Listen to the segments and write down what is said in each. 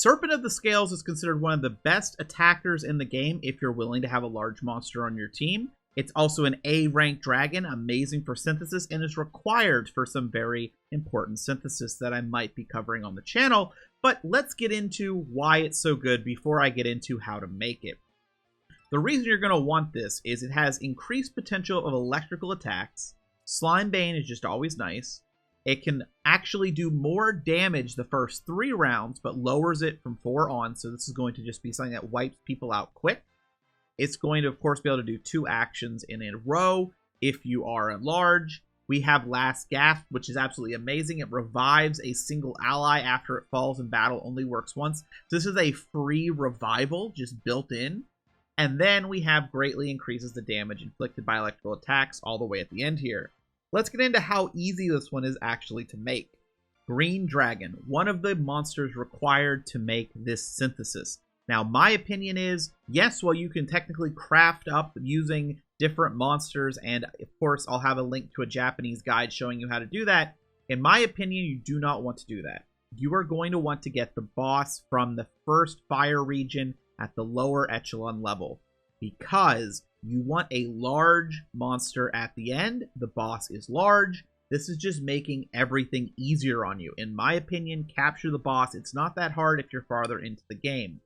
Serpent of the Scales is considered one of the best attackers in the game if you're willing to have a large monster on your team. It's also an A-rank dragon, amazing for synthesis, and is required for some very important synthesis that I might be covering on the channel. But let's get into why it's so good before I get into how to make it. The reason you're going to want this is it has increased potential of electrical attacks. Slime Bane is just always nice. It can actually do more damage the first 3 rounds, but lowers it from 4 on, so this is going to just be something that wipes people out quick. It's going to, of course, be able to do 2 actions in a row if you are at large. We have Last Gasp, which is absolutely amazing. It revives a single ally after it falls in battle, only works once. So this is a free revival, just built in. And then we have greatly increases the damage inflicted by electrical attacks all the way at the end here. Let's get into how easy this one is actually to make. Green Dragon, one of the monsters required to make this synthesis. Now, my opinion is, yes, well, you can technically craft up using different monsters, and of course, I'll have a link to a Japanese guide showing you how to do that. In my opinion, you do not want to do that. You are going to want to get the boss from the first fire region at the lower echelon level, because you want a large monster at the end. The boss is large. This is just making everything easier on you. In my opinion, capture the boss. It's not that hard if you're farther into the game.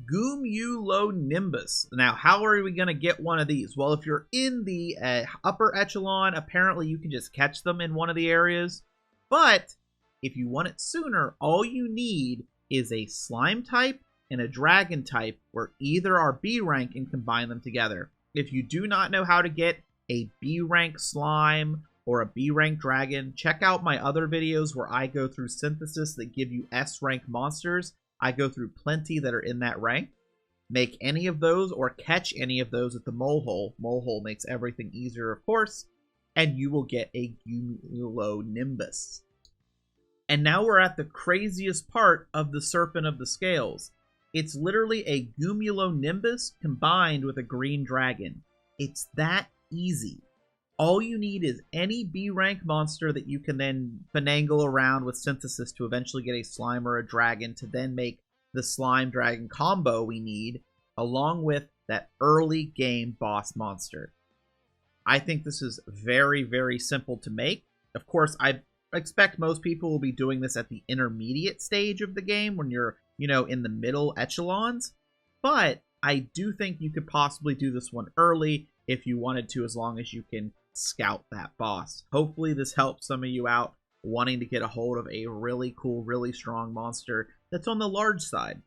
Nimbus. Now, how are we going to get one of these? Well, if you're in the upper echelon, apparently you can just catch them in one of the areas. But if you want it sooner, all you need is a slime type and a dragon type, where either are B rank, and combine them together. If you do not know how to get a B rank slime or a B rank dragon, check out my other videos where I go through synthesis that give you S rank monsters. I go through plenty that are in that rank. Make any of those or catch any of those at the mole hole. Mole hole makes everything easier, of course, and you will get a Nimbus. And now we're at the craziest part of the Serpent of the Scales. It's literally a Nimbus combined with a green dragon. It's that easy. All you need is any B rank monster that you can then finagle around with synthesis to eventually get a slime or a dragon to then make the slime dragon combo we need, along with that early game boss monster. I think this is very, very simple to make. Of course, I expect most people will be doing this at the intermediate stage of the game when you're, in the middle echelons. But I do think you could possibly do this one early if you wanted to, as long as you can scout that boss. Hopefully this helps some of you out wanting to get a hold of a really cool, really strong monster that's on the large side.